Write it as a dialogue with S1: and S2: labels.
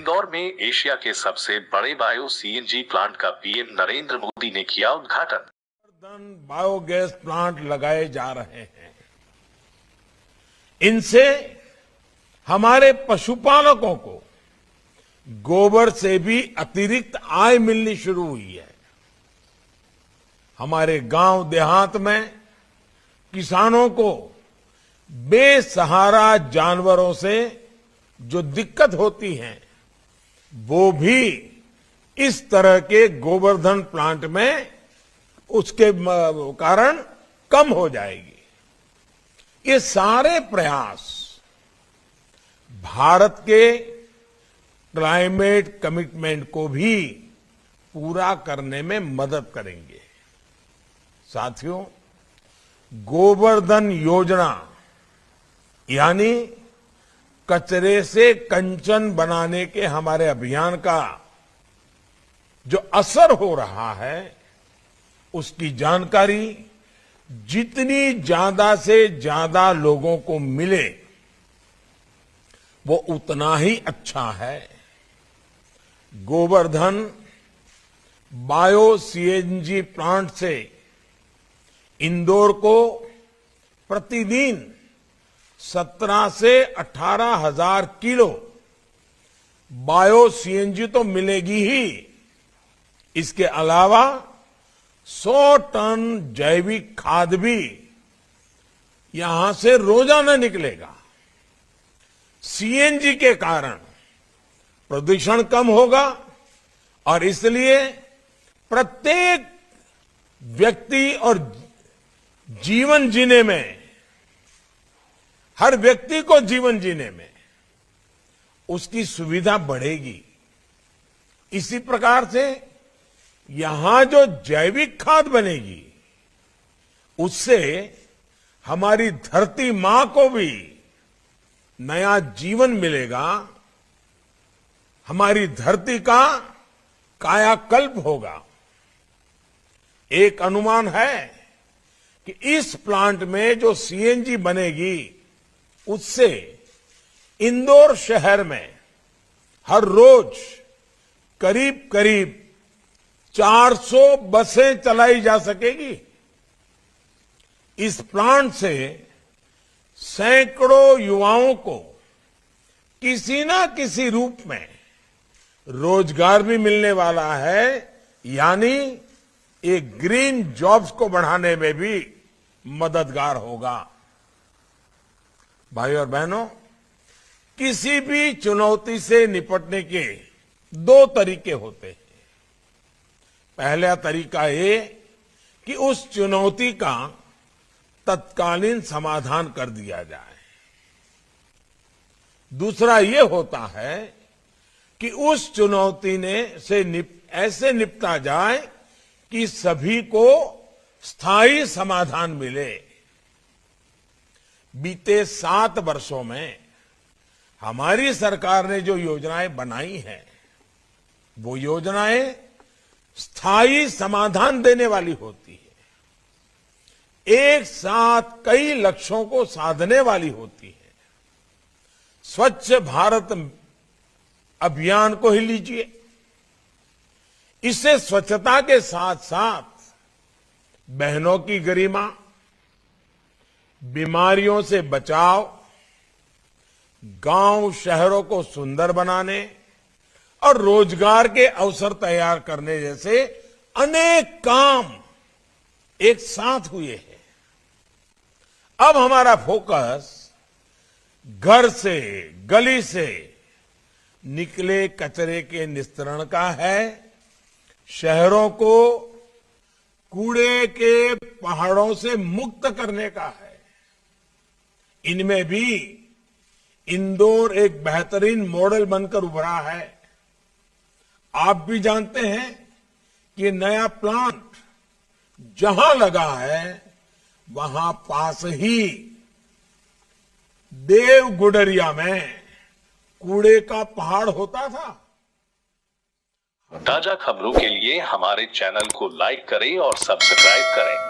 S1: इंदौर में एशिया के सबसे बड़े बायो सीएनजी प्लांट का पीएम नरेंद्र मोदी ने किया उद्घाटन।
S2: बायोगैस प्लांट लगाए जा रहे हैं। इनसे हमारे पशुपालकों को गोबर से भी अतिरिक्त आय मिलनी शुरू हुई है। हमारे गांव देहात में किसानों को बेसहारा जानवरों से जो दिक्कत होती है वो भी इस तरह के गोवर्धन प्लांट में उसके कारण कम हो जाएगी। ये सारे प्रयास भारत के क्लाइमेट कमिटमेंट को भी पूरा करने में मदद करेंगे। साथियों, गोवर्धन योजना यानी कचरे से कंचन बनाने के हमारे अभियान का जो असर हो रहा है उसकी जानकारी जितनी ज्यादा से ज्यादा लोगों को मिले वो उतना ही अच्छा है। गोवर्धन बायो सीएनजी प्लांट से इंदौर को प्रतिदिन 17 से 18 हजार किलो बायो सीएनजी तो मिलेगी ही, इसके अलावा 100 टन जैविक खाद भी यहां से रोजाना निकलेगा। सीएनजी के कारण प्रदूषण कम होगा और इसलिए प्रत्येक व्यक्ति और जीवन जीने में, हर व्यक्ति को जीवन जीने में उसकी सुविधा बढ़ेगी। इसी प्रकार से यहां जो जैविक खाद बनेगी उससे हमारी धरती मां को भी नया जीवन मिलेगा। हमारी धरती का कायाकल्प होगा। एक अनुमान है कि इस प्लांट में जो सीएनजी बनेगी उससे इंदौर शहर में हर रोज करीब करीब 400 बसें चलाई जा सकेगी। इस प्लांट से सैकड़ों युवाओं को किसी ना किसी रूप में रोजगार भी मिलने वाला है, यानी एक ग्रीन जॉब्स को बढ़ाने में भी मददगार होगा। भाइयों और बहनों, किसी भी चुनौती से निपटने के 2 तरीके होते हैं। पहला तरीका ये कि उस चुनौती का तत्कालीन समाधान कर दिया जाए। दूसरा ये होता है कि उस चुनौती से ऐसे निपटा जाए कि सभी को स्थायी समाधान मिले। बीते 7 वर्षों में हमारी सरकार ने जो योजनाएं बनाई हैं वो योजनाएं स्थायी समाधान देने वाली होती है, एक साथ कई लक्ष्यों को साधने वाली होती है। स्वच्छ भारत अभियान को ही लीजिए, इससे स्वच्छता के साथ साथ बहनों की गरिमा, बीमारियों से बचाव, गांव शहरों को सुंदर बनाने और रोजगार के अवसर तैयार करने जैसे अनेक काम एक साथ हुए हैं। अब हमारा फोकस घर से, गली से निकले कचरे के निस्तारण का है, शहरों को कूड़े के पहाड़ों से मुक्त करने का है। इनमें भी इंदौर एक बेहतरीन मॉडल बनकर उभरा है। आप भी जानते हैं कि ये नया प्लांट जहां लगा है वहां पास ही देवगुडरिया में कूड़े का पहाड़ होता था।
S1: ताजा खबरों के लिए हमारे चैनल को लाइक करें और सब्सक्राइब करें।